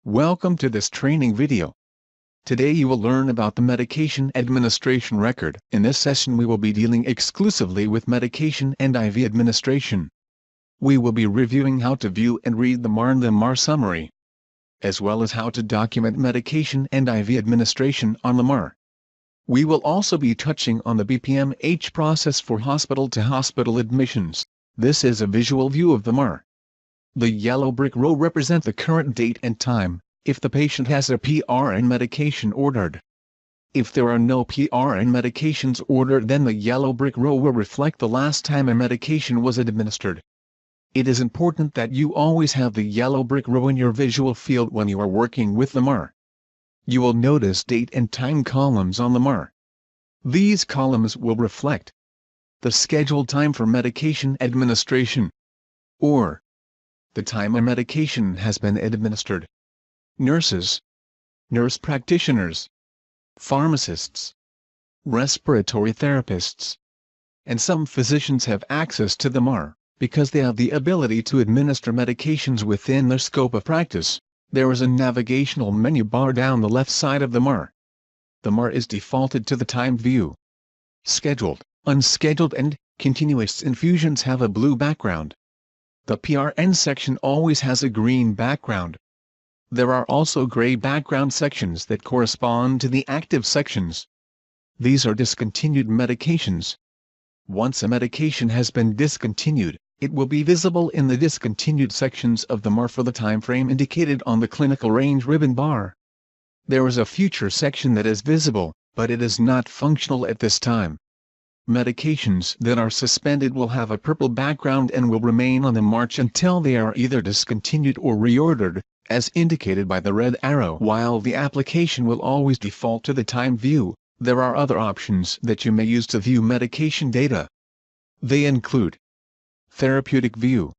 Welcome to this training video. Today you will learn about the medication administration record. In this session we will be dealing exclusively with medication and IV administration. We will be reviewing how to view and read the MAR and the MAR summary, as well as how to document medication and IV administration on the MAR. We will also be touching on the BPMH process for hospital-to-hospital admissions. This is a visual view of the MAR. The yellow brick row represents the current date and time, if the patient has a PRN medication ordered. If there are no PRN medications ordered, then the yellow brick row will reflect the last time a medication was administered. It is important that you always have the yellow brick row in your visual field when you are working with the MAR. You will notice date and time columns on the MAR. These columns will reflect the scheduled time for medication administration, or the time a medication has been administered. Nurses, nurse practitioners, pharmacists, respiratory therapists, and some physicians have access to the MAR, because they have the ability to administer medications within their scope of practice. There is a navigational menu bar down the left side of the MAR. The MAR is defaulted to the time view. Scheduled, unscheduled and continuous infusions have a blue background. The PRN section always has a green background. There are also gray background sections that correspond to the active sections. These are discontinued medications. Once a medication has been discontinued, it will be visible in the discontinued sections of the MAR for the time frame indicated on the clinical range ribbon bar. There is a future section that is visible, but it is not functional at this time. Medications that are suspended will have a purple background and will remain on the MAR until they are either discontinued or reordered, as indicated by the red arrow. While the application will always default to the time view, there are other options that you may use to view medication data. They include Therapeutic View.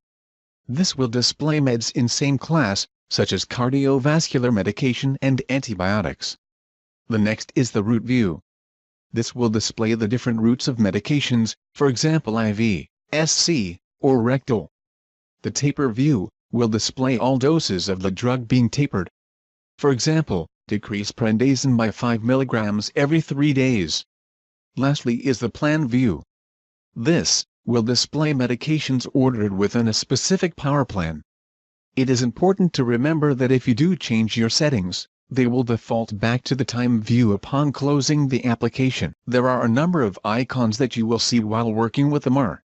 This will display meds in same class, such as cardiovascular medication and antibiotics. The next is the Route View. This will display the different routes of medications, for example IV, SC, or rectal. The Taper View will display all doses of the drug being tapered. For example, decrease prednisone by 5 mg every 3 days. Lastly is the Plan View. This will display medications ordered within a specific power plan. It is important to remember that if you do change your settings, they will default back to the time view upon closing the application. There are a number of icons that you will see while working with the MAR.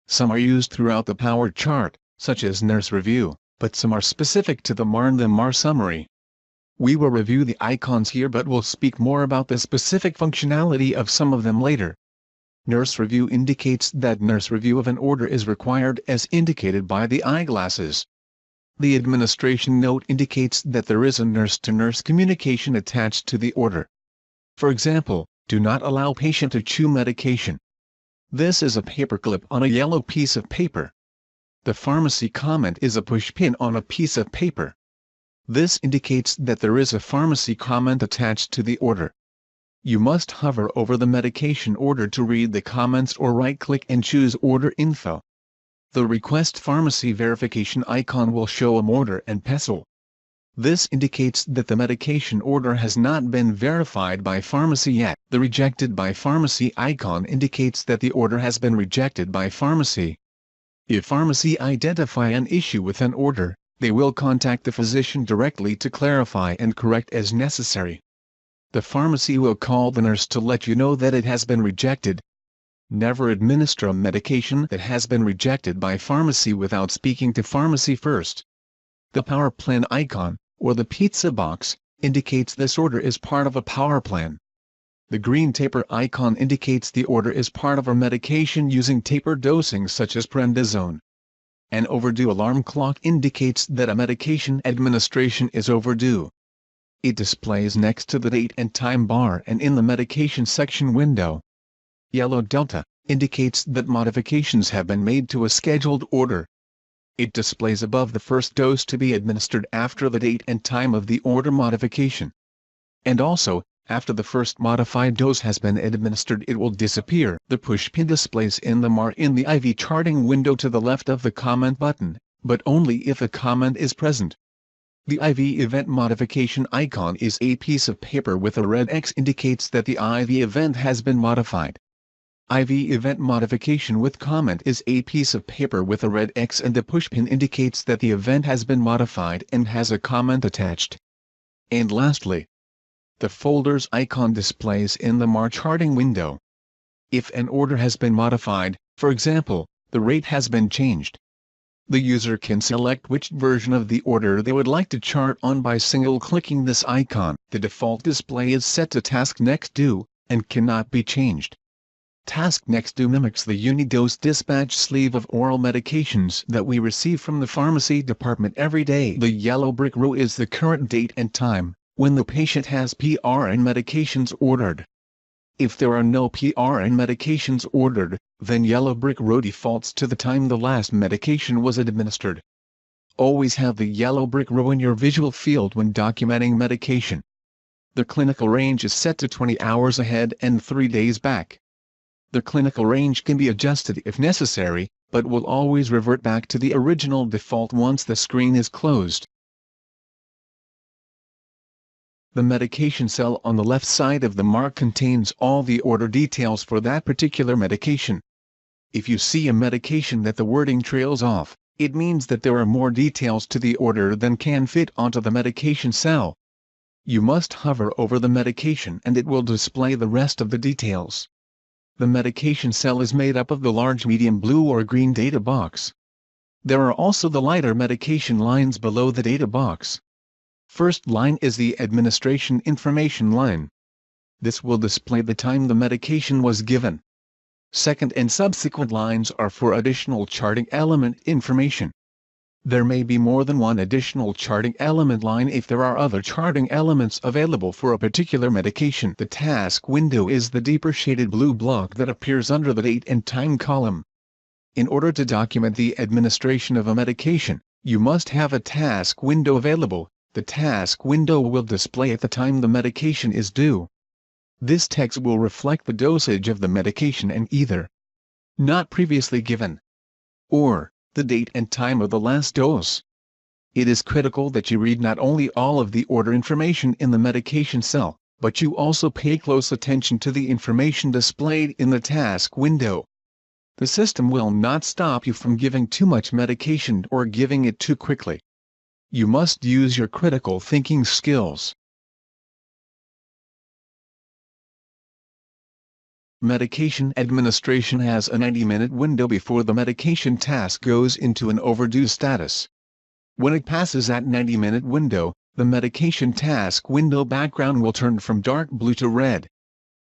Some are used throughout the power chart, such as Nurse Review, but some are specific to the MAR and the MAR summary. We will review the icons here but will speak more about the specific functionality of some of them later. Nurse Review indicates that nurse review of an order is required as indicated by the eyeglasses. The administration note indicates that there is a nurse-to-nurse communication attached to the order. For example, do not allow patient to chew medication. This is a paperclip on a yellow piece of paper. The pharmacy comment is a push pin on a piece of paper. This indicates that there is a pharmacy comment attached to the order. You must hover over the medication order to read the comments or right-click and choose Order Info. The Request Pharmacy Verification icon will show a mortar and pestle. This indicates that the medication order has not been verified by pharmacy yet. The Rejected by Pharmacy icon indicates that the order has been rejected by pharmacy. If pharmacy identify an issue with an order, they will contact the physician directly to clarify and correct as necessary. The pharmacy will call the nurse to let you know that it has been rejected. Never administer a medication that has been rejected by pharmacy without speaking to pharmacy first. The Power Plan icon, or the pizza box, indicates this order is part of a power plan. The green taper icon indicates the order is part of a medication using taper dosing such as prednisone. An overdue alarm clock indicates that a medication administration is overdue. It displays next to the date and time bar and in the medication section window. Yellow delta indicates that modifications have been made to a scheduled order. It displays above the first dose to be administered after the date and time of the order modification. And also, after the first modified dose has been administered, it will disappear. The push pin displays in the MAR in the IV charting window to the left of the comment button, but only if a comment is present. The IV event modification icon is a piece of paper with a red X indicates that the IV event has been modified. IV event modification with comment is a piece of paper with a red X and the pushpin indicates that the event has been modified and has a comment attached. And lastly, the folders icon displays in the MAR charting window. If an order has been modified, for example, the rate has been changed, the user can select which version of the order they would like to chart on by single-clicking this icon. The default display is set to Task Next Due, and cannot be changed. Task Next Due mimics the Unidose dispatch sleeve of oral medications that we receive from the pharmacy department every day. The yellow brick row is the current date and time, when the patient has PRN medications ordered. If there are no PRN medications ordered, then yellow brick row defaults to the time the last medication was administered. Always have the yellow brick row in your visual field when documenting medication. The clinical range is set to 20 hours ahead and 3 days back. The clinical range can be adjusted if necessary, but will always revert back to the original default once the screen is closed. The medication cell on the left side of the MAR contains all the order details for that particular medication. If you see a medication that the wording trails off, it means that there are more details to the order than can fit onto the medication cell. You must hover over the medication and it will display the rest of the details. The medication cell is made up of the large medium blue or green data box. There are also the lighter medication lines below the data box. First line is the administration information line. This will display the time the medication was given. Second and subsequent lines are for additional charting element information. There may be more than one additional charting element line if there are other charting elements available for a particular medication. The task window is the deeper shaded blue block that appears under the date and time column. In order to document the administration of a medication, you must have a task window available. The task window will display at the time the medication is due. This text will reflect the dosage of the medication and either not previously given or the date and time of the last dose. It is critical that you read not only all of the order information in the medication cell, but you also pay close attention to the information displayed in the task window. The system will not stop you from giving too much medication or giving it too quickly. You must use your critical thinking skills. Medication administration has a 90-minute window before the medication task goes into an overdue status. When it passes that 90-minute window, the medication task window background will turn from dark blue to red.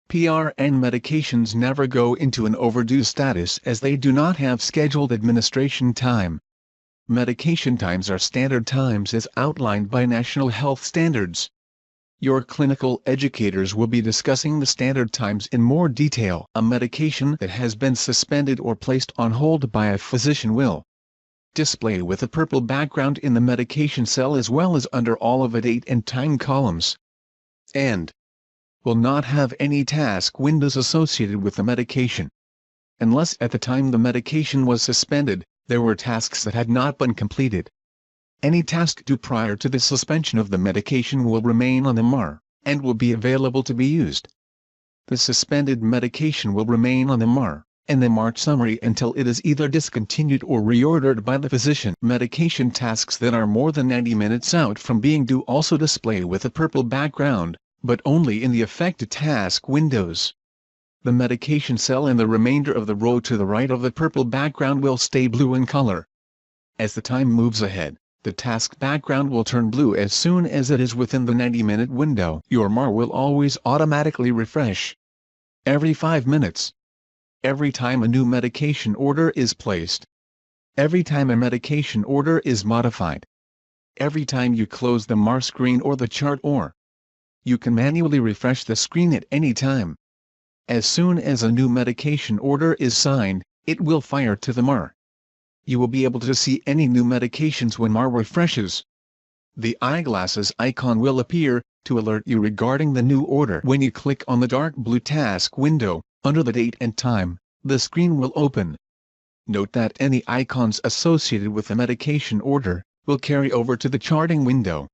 PRN medications never go into an overdue status as they do not have scheduled administration time. Medication times are standard times as outlined by national health standards. Your clinical educators will be discussing the standard times in more detail. A medication that has been suspended or placed on hold by a physician will display with a purple background in the medication cell as well as under all of the date and time columns, and will not have any task windows associated with the medication. Unless at the time the medication was suspended, there were tasks that had not been completed. Any task due prior to the suspension of the medication will remain on the MAR, and will be available to be used. The suspended medication will remain on the MAR, and the MAR summary until it is either discontinued or reordered by the physician. Medication tasks that are more than 90 minutes out from being due also display with a purple background, but only in the affected task windows. The medication cell and the remainder of the row to the right of the purple background will stay blue in color. As the time moves ahead, the task background will turn blue as soon as it is within the 90-minute window. Your MAR will always automatically refresh every 5 minutes. Every time a new medication order is placed. Every time a medication order is modified. Every time you close the MAR screen or the chart, or you can manually refresh the screen at any time. As soon as a new medication order is signed, it will fire to the MAR. You will be able to see any new medications when MAR refreshes. The eyeglasses icon will appear to alert you regarding the new order. When you click on the dark blue task window, under the date and time, the screen will open. Note that any icons associated with the medication order will carry over to the charting window.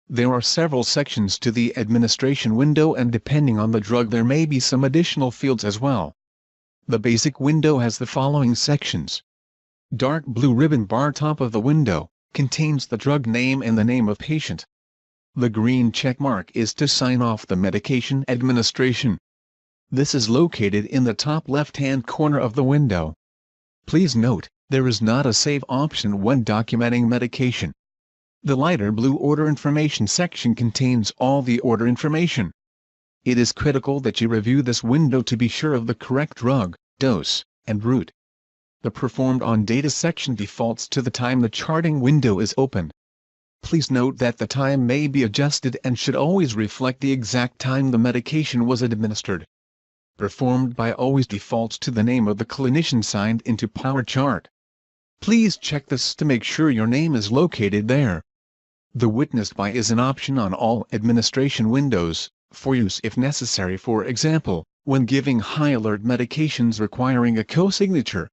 There are several sections to the administration window, and depending on the drug there may be some additional fields as well. The basic window has the following sections. Dark blue ribbon bar top of the window contains the drug name and the name of patient. The green check mark is to sign off the medication administration. This is located in the top left-hand corner of the window. Please note, there is not a save option when documenting medication. The lighter blue order information section contains all the order information. It is critical that you review this window to be sure of the correct drug, dose, and route. The Performed on Data section defaults to the time the charting window is open. Please note that the time may be adjusted and should always reflect the exact time the medication was administered. Performed by always defaults to the name of the clinician signed into PowerChart. Please check this to make sure your name is located there. The Witnessed by is an option on all administration windows, for use if necessary, for example, when giving high alert medications requiring a co-signature.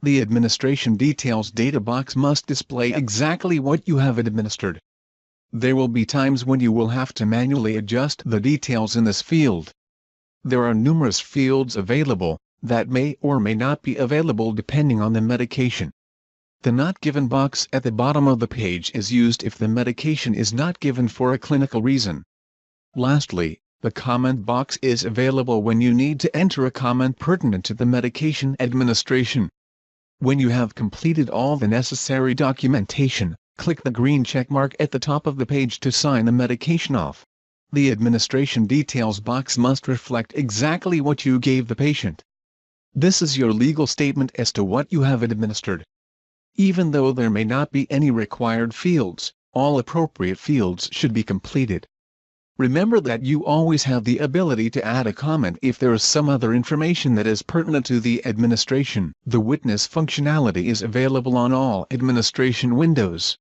The administration details data box must display exactly what you have administered. There will be times when you will have to manually adjust the details in this field. There are numerous fields available that may or may not be available depending on the medication. The Not Given box at the bottom of the page is used if the medication is not given for a clinical reason. Lastly, the Comment box is available when you need to enter a comment pertinent to the medication administration. When you have completed all the necessary documentation, click the green check mark at the top of the page to sign the medication off. The administration details box must reflect exactly what you gave the patient. This is your legal statement as to what you have administered. Even though there may not be any required fields, all appropriate fields should be completed. Remember that you always have the ability to add a comment if there is some other information that is pertinent to the administration. The Witness functionality is available on all administration windows.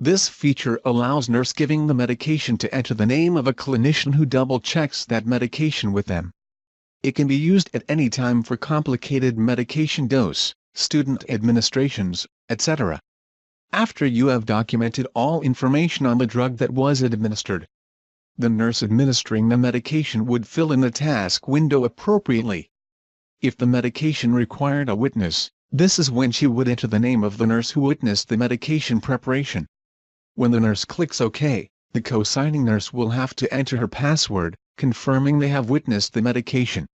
This feature allows nurse giving the medication to enter the name of a clinician who double-checks that medication with them. It can be used at any time for complicated medication dose, student administrations, etc. After you have documented all information on the drug that was administered, the nurse administering the medication would fill in the task window appropriately. If the medication required a witness, this is when she would enter the name of the nurse who witnessed the medication preparation. When the nurse clicks OK, the co-signing nurse will have to enter her password, confirming they have witnessed the medication.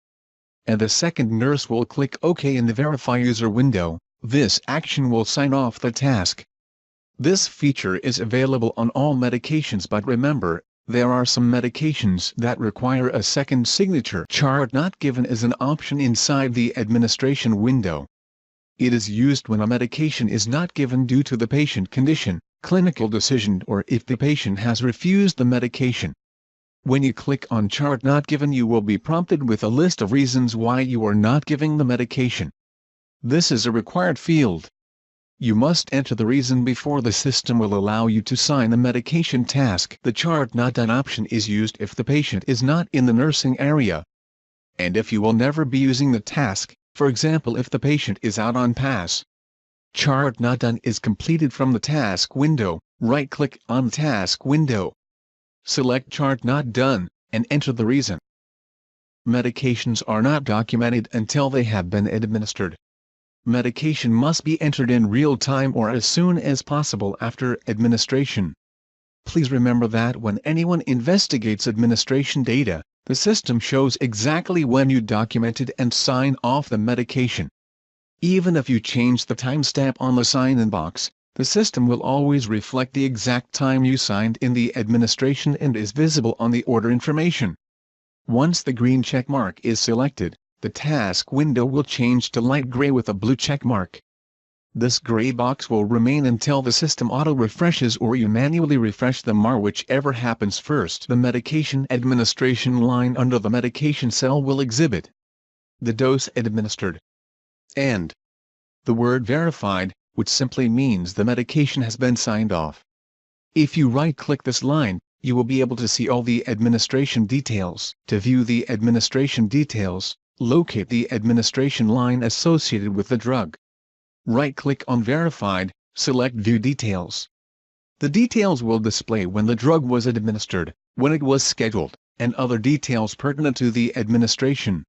And the second nurse will click OK in the Verify User window. This action will sign off the task. This feature is available on all medications, but remember, there are some medications that require a second signature. Chart Not Given is an option inside the administration window. It is used when a medication is not given due to the patient condition, clinical decision, or if the patient has refused the medication. When you click on Chart Not Given, you will be prompted with a list of reasons why you are not giving the medication. This is a required field. You must enter the reason before the system will allow you to sign the medication task. The Chart Not Done option is used if the patient is not in the nursing area, and if you will never be using the task, for example if the patient is out on pass. Chart Not Done is completed from the task window. Right-click on the task window. Select Chart Not Done, and enter the reason. Medications are not documented until they have been administered. Medication must be entered in real time or as soon as possible after administration. Please remember that when anyone investigates administration data, the system shows exactly when you documented and sign off the medication. Even if you change the timestamp on the sign-in box, the system will always reflect the exact time you signed in the administration and is visible on the order information. Once the green check mark is selected, the task window will change to light gray with a blue check mark. This gray box will remain until the system auto-refreshes or you manually refresh the MAR, whichever happens first. The medication administration line under the medication cell will exhibit the dose administered and the word verified, which simply means the medication has been signed off. If you right-click this line, you will be able to see all the administration details. To view the administration details, locate the administration line associated with the drug. Right-click on Verified, select View Details. The details will display when the drug was administered, when it was scheduled, and other details pertinent to the administration.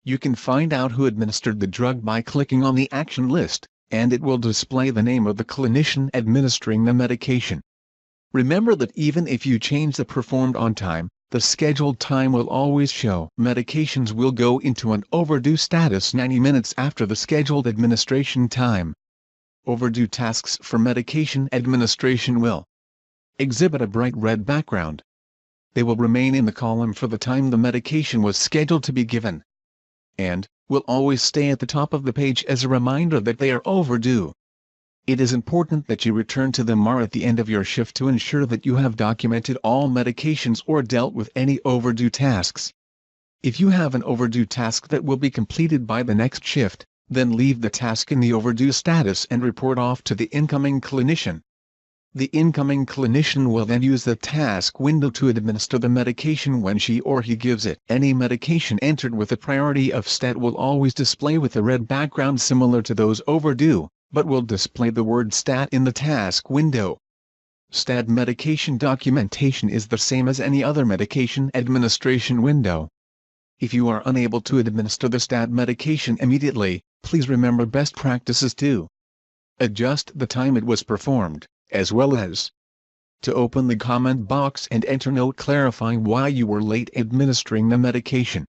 You can find out who administered the drug by clicking on the action list, and it will display the name of the clinician administering the medication. Remember that even if you change the performed on time, the scheduled time will always show. Medications will go into an overdue status 90 minutes after the scheduled administration time. Overdue tasks for medication administration will exhibit a bright red background. They will remain in the column for the time the medication was scheduled to be given, and will always stay at the top of the page as a reminder that they are overdue. It is important that you return to the MAR at the end of your shift to ensure that you have documented all medications or dealt with any overdue tasks. If you have an overdue task that will be completed by the next shift, then leave the task in the overdue status and report off to the incoming clinician. The incoming clinician will then use the task window to administer the medication when she or he gives it. Any medication entered with a priority of STAT will always display with a red background similar to those overdue, but will display the word STAT in the task window. STAT medication documentation is the same as any other medication administration window. If you are unable to administer the STAT medication immediately, please remember best practices to adjust the time it was performed, as well as to open the comment box and enter note clarifying why you were late administering the medication.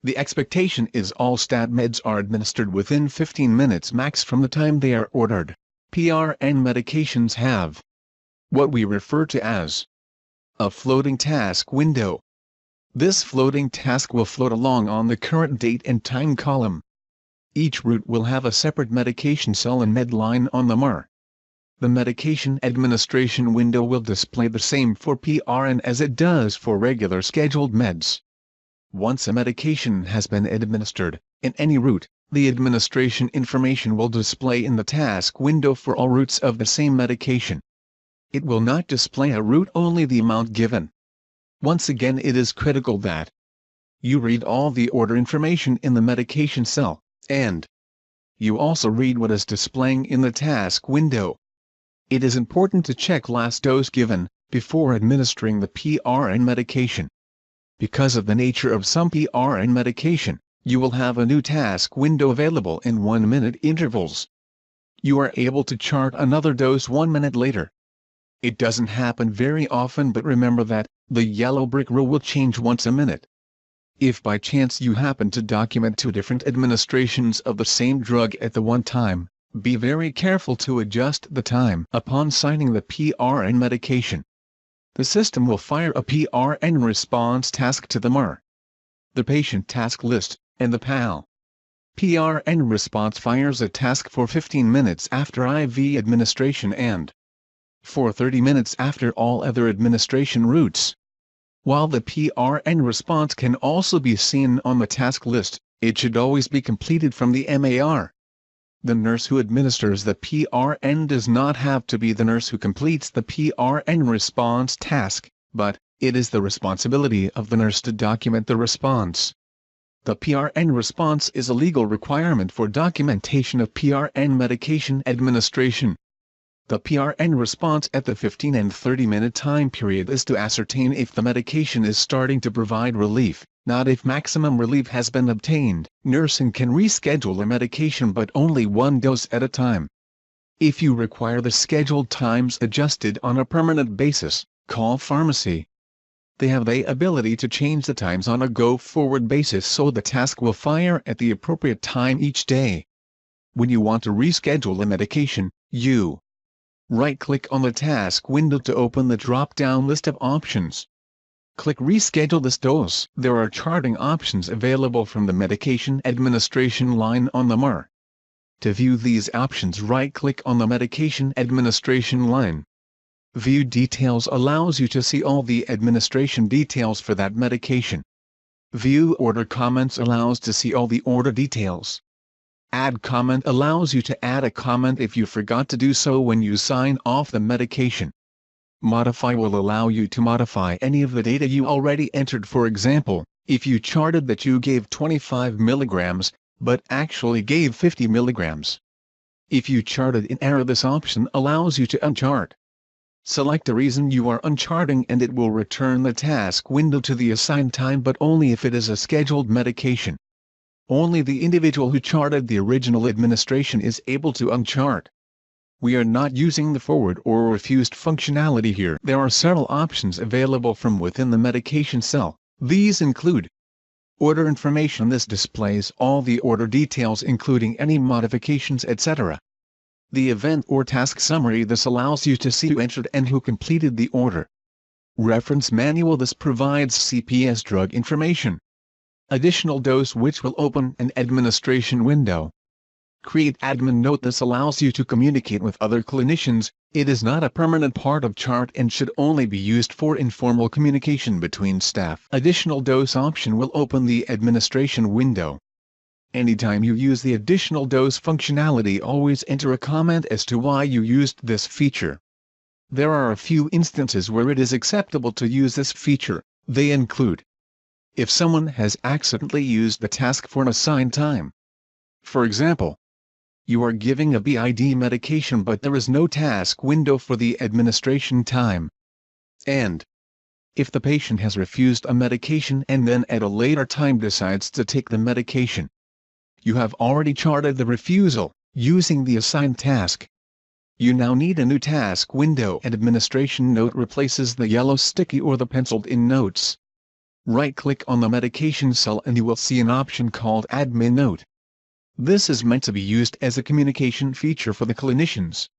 The expectation is all STAT meds are administered within 15 minutes max from the time they are ordered. PRN medications have what we refer to as a floating task window. This floating task will float along on the current date and time column. Each route will have a separate medication cell and med line on the MAR. The medication administration window will display the same for PRN as it does for regular scheduled meds. Once a medication has been administered, in any route, the administration information will display in the task window for all routes of the same medication. It will not display a route, only the amount given. Once again, it is critical that you read all the order information in the medication cell, and you also read what is displaying in the task window. It is important to check last dose given before administering the PRN medication. Because of the nature of some PRN medication, you will have a new task window available in 1-minute intervals. You are able to chart another dose 1 minute later. It doesn't happen very often, but remember that the yellow brick rule will change once a minute. If by chance you happen to document 2 different administrations of the same drug at the one time, be very careful to adjust the time upon signing the PRN medication. The system will fire a PRN response task to the MAR, the patient task list, and the PAL. PRN response fires a task for 15 minutes after IV administration and for 30 minutes after all other administration routes. While the PRN response can also be seen on the task list, it should always be completed from the MAR. The nurse who administers the PRN does not have to be the nurse who completes the PRN response task, but it is the responsibility of the nurse to document the response. The PRN response is a legal requirement for documentation of PRN medication administration. The PRN response at the 15 and 30-minute time period is to ascertain if the medication is starting to provide relief, not if maximum relief has been obtained. Nursing can reschedule a medication, but only 1 dose at a time. If you require the scheduled times adjusted on a permanent basis, call pharmacy. They have the ability to change the times on a go-forward basis, so the task will fire at the appropriate time each day. When you want to reschedule a medication, you right-click on the task window to open the drop-down list of options. Click Reschedule this dose. There are charting options available from the medication administration line on the MAR. To view these options, right-click on the medication administration line. View Details allows you to see all the administration details for that medication. View Order Comments allows to see all the order details. Add Comment allows you to add a comment if you forgot to do so when you sign off the medication. Modify will allow you to modify any of the data you already entered. For example, if you charted that you gave 25 mg, but actually gave 50 mg. If you charted in error, this option allows you to unchart. Select the reason you are uncharting and it will return the task window to the assigned time, but only if it is a scheduled medication. Only the individual who charted the original administration is able to unchart. We are not using the forward or refused functionality here. There are several options available from within the medication cell. These include order information. This displays all the order details including any modifications, etc. The event or task summary. This allows you to see who entered and who completed the order. Reference manual. This provides CPS drug information. Additional dose, which will open an administration window. Create admin note. This allows you to communicate with other clinicians. It is not a permanent part of chart and should only be used for informal communication between staff. Additional dose option will open the administration window. Anytime you use the additional dose functionality, always enter a comment as to why you used this feature. There are a few instances where it is acceptable to use this feature. They include if someone has accidentally used the task for an assigned time. For example, you are giving a BID medication but there is no task window for the administration time. And if the patient has refused a medication and then at a later time decides to take the medication. You have already charted the refusal, using the assigned task. You now need a new task window. Administration note replaces the yellow sticky or the penciled-in notes. Right-click on the medication cell and you will see an option called Admin Note. This is meant to be used as a communication feature for the clinicians.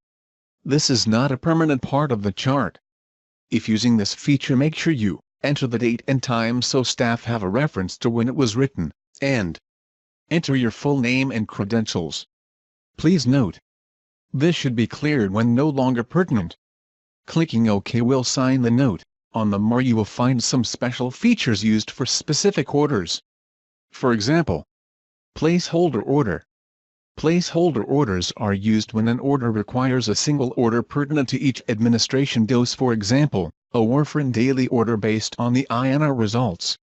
This is not a permanent part of the chart. If using this feature, make sure you enter the date and time so staff have a reference to when it was written, and enter your full name and credentials. Please note, this should be cleared when no longer pertinent. Clicking OK will sign the note. On the MAR you will find some special features used for specific orders. For example, placeholder order. Placeholder orders are used when an order requires a single order pertinent to each administration dose. For example, a warfarin daily order based on the INR results.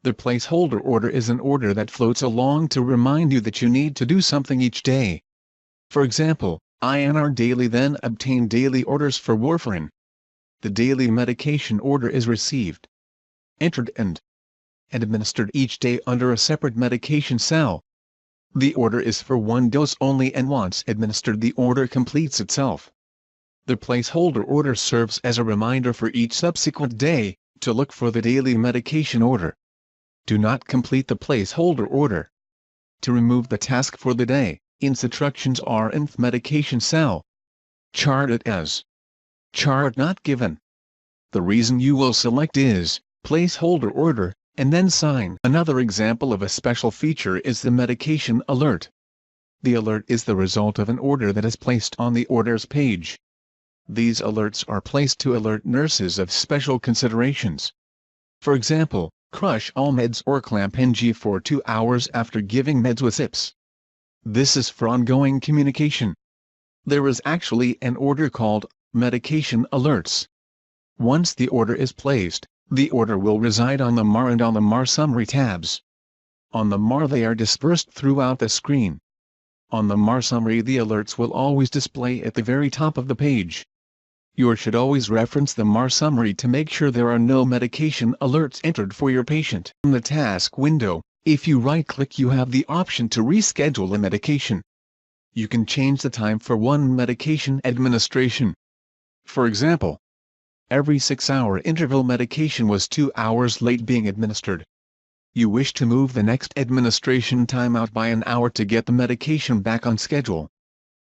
The placeholder order is an order that floats along to remind you that you need to do something each day. For example, INR daily then obtain daily orders for warfarin. The daily medication order is received, entered and administered each day under a separate medication cell. The order is for one dose only and once administered the order completes itself. The placeholder order serves as a reminder for each subsequent day to look for the daily medication order. Do not complete the placeholder order. To remove the task for the day, instructions are in the medication cell. Chart it as chart not given. The reason you will select is placeholder order, and then sign. Another example of a special feature is the medication alert. The alert is the result of an order that is placed on the orders page. These alerts are placed to alert nurses of special considerations. For example, crush all meds or clamp NG for 2 hours after giving meds with SIPs. This is for ongoing communication. There is actually an order called medication alerts. Once the order is placed, the order will reside on the MAR and on the MAR summary tabs. On the MAR they are dispersed throughout the screen. On the MAR summary the alerts will always display at the very top of the page. You should always reference the MAR summary to make sure there are no medication alerts entered for your patient. In the task window, if you right-click you have the option to reschedule a medication. You can change the time for one medication administration. For example, every 6-hour interval medication was 2 hours late being administered. You wish to move the next administration time out by an hour to get the medication back on schedule.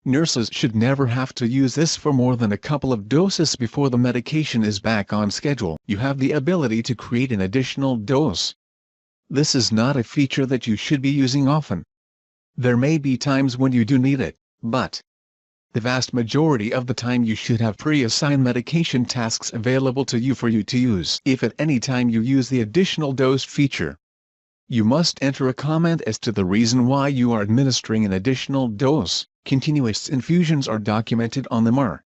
Nurses should never have to use this for more than a couple of doses before the medication is back on schedule. You have the ability to create an additional dose. This is not a feature that you should be using often. There may be times when you do need it, but the vast majority of the time you should have pre-assigned medication tasks available to you for you to use. If at any time you use the additional dose feature, you must enter a comment as to the reason why you are administering an additional dose. Continuous infusions are documented on the MAR.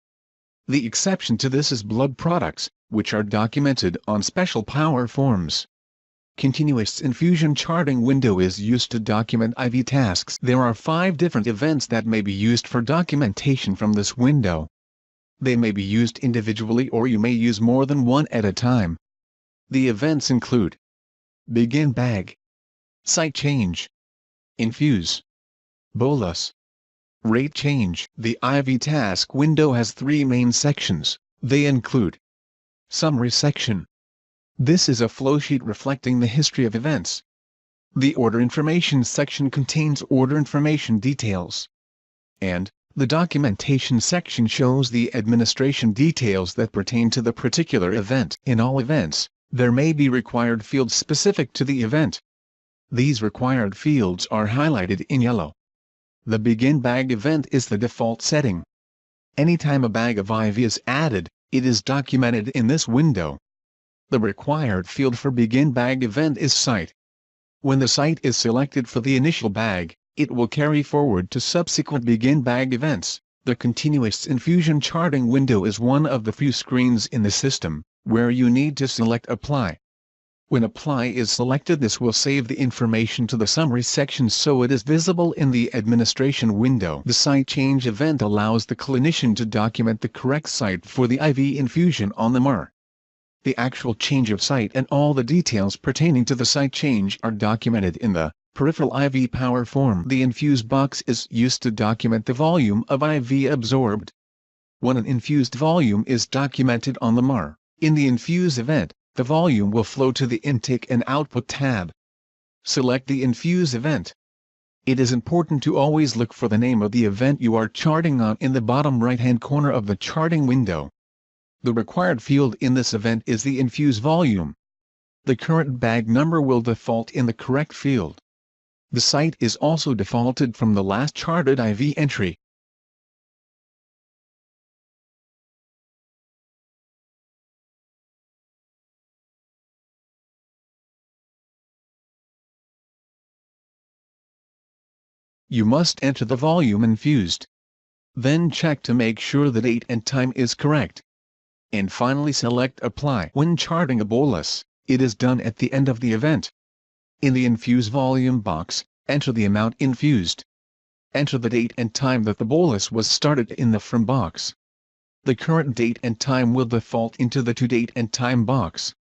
The exception to this is blood products, which are documented on special power forms. Continuous infusion charting window is used to document IV tasks. There are 5 different events that may be used for documentation from this window. They may be used individually or you may use more than one at a time. The events include begin bag, site change, infuse, bolus, rate change. The IV task window has three main sections. They include summary section. This is a flowsheet reflecting the history of events. The order information section contains order information details. And the documentation section shows the administration details that pertain to the particular event. In all events, there may be required fields specific to the event. These required fields are highlighted in yellow. The begin bag event is the default setting. Anytime a bag of IV is added, it is documented in this window. The required field for begin bag event is site. When the site is selected for the initial bag, it will carry forward to subsequent begin bag events. The continuous infusion charting window is one of the few screens in the system where you need to select apply. When apply is selected, this will save the information to the summary section so it is visible in the administration window. The site change event allows the clinician to document the correct site for the IV infusion on the MAR. The actual change of site and all the details pertaining to the site change are documented in the peripheral IV power form. The infuse box is used to document the volume of IV absorbed. When an infused volume is documented on the MAR, in the infuse event, the volume will flow to the Intake and Output tab. Select the infuse event. It is important to always look for the name of the event you are charting on in the bottom right-hand corner of the charting window. The required field in this event is the infuse volume. The current bag number will default in the correct field. The site is also defaulted from the last charted IV entry. You must enter the volume infused. Then check to make sure the date and time is correct. And finally select Apply. When charting a bolus, it is done at the end of the event. In the infuse volume box, enter the amount infused. Enter the date and time that the bolus was started in the From box. The current date and time will default into the To Date and Time box.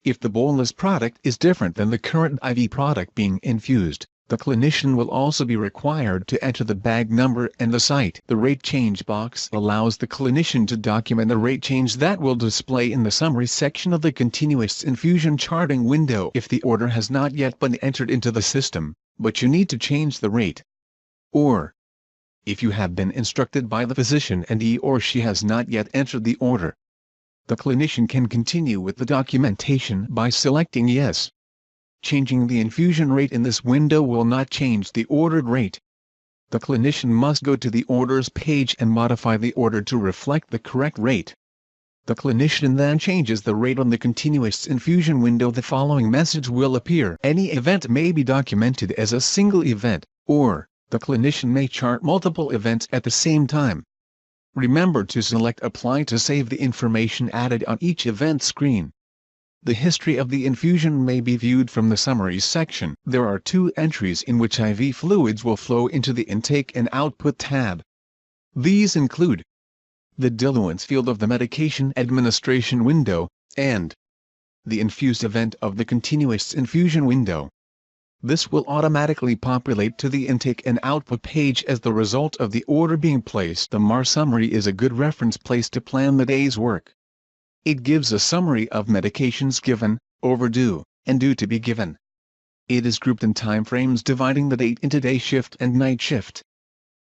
If the bolus product is different than the current IV product being infused, the clinician will also be required to enter the bag number and the site. The rate change box allows the clinician to document the rate change that will display in the summary section of the continuous infusion charting window if the order has not yet been entered into the system, but you need to change the rate. Or, if you have been instructed by the physician and he or she has not yet entered the order, the clinician can continue with the documentation by selecting Yes. Changing the infusion rate in this window will not change the ordered rate. The clinician must go to the Orders page and modify the order to reflect the correct rate. The clinician then changes the rate on the continuous infusion window. The following message will appear. Any event may be documented as a single event, or the clinician may chart multiple events at the same time. Remember to select Apply to save the information added on each event screen. The history of the infusion may be viewed from the Summary section. There are two entries in which IV fluids will flow into the Intake and Output tab. These include the diluents field of the medication administration window, and the infused event of the continuous infusion window. This will automatically populate to the Intake and Output page as the result of the order being placed. The MAR summary is a good reference place to plan the day's work. It gives a summary of medications given, overdue, and due to be given. It is grouped in time frames dividing the date into day shift and night shift.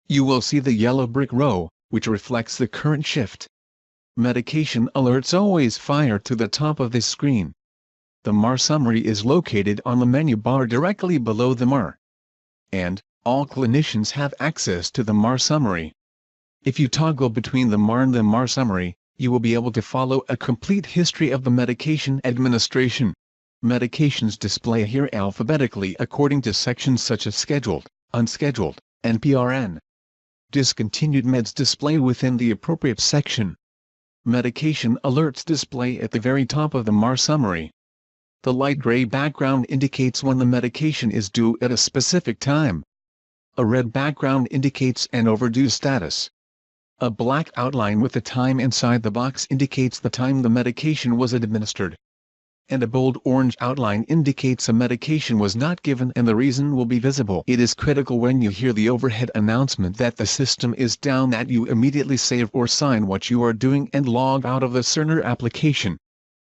You will see the yellow brick row, which reflects the current shift. Medication alerts always fire to the top of this screen. The MAR summary is located on the menu bar directly below the MAR. And all clinicians have access to the MAR summary. If you toggle between the MAR and the MAR summary, you will be able to follow a complete history of the medication administration. Medications display here alphabetically according to sections such as scheduled, unscheduled, and PRN. Discontinued meds display within the appropriate section. Medication alerts display at the very top of the MAR summary. The light gray background indicates when the medication is due at a specific time. A red background indicates an overdue status. A black outline with the time inside the box indicates the time the medication was administered. And a bold orange outline indicates a medication was not given and the reason will be visible. It is critical when you hear the overhead announcement that the system is down that you immediately save or sign what you are doing and log out of the Cerner application.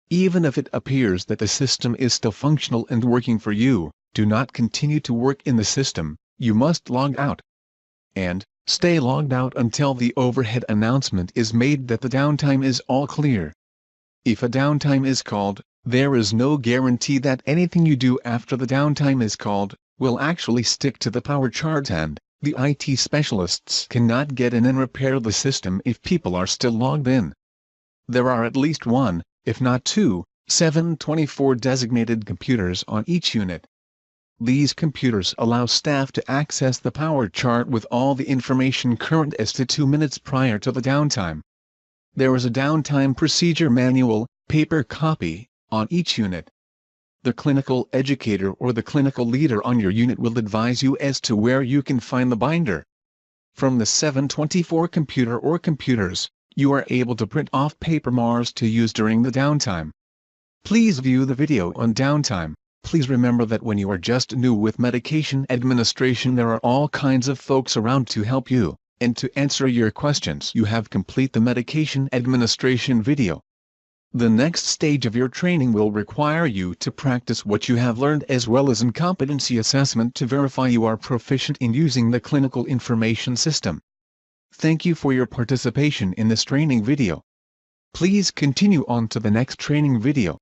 Even if it appears that the system is still functional and working for you, do not continue to work in the system, you must log out. And stay logged out until the overhead announcement is made that the downtime is all clear. If a downtime is called, there is no guarantee that anything you do after the downtime is called will actually stick to the power chart, and the IT specialists cannot get in and repair the system if people are still logged in. There are at least one, if not two, 7/24 designated computers on each unit. These computers allow staff to access the power chart with all the information current as to 2 minutes prior to the downtime. There is a downtime procedure manual, paper copy, on each unit. The clinical educator or the clinical leader on your unit will advise you as to where you can find the binder. From the 7/24 computer or computers, you are able to print off paper MARs to use during the downtime. Please view the video on downtime. Please remember that when you are just new with medication administration, there are all kinds of folks around to help you, and to answer your questions. You have complete the medication administration video. The next stage of your training will require you to practice what you have learned as well as in competency assessment to verify you are proficient in using the clinical information system. Thank you for your participation in this training video. Please continue on to the next training video.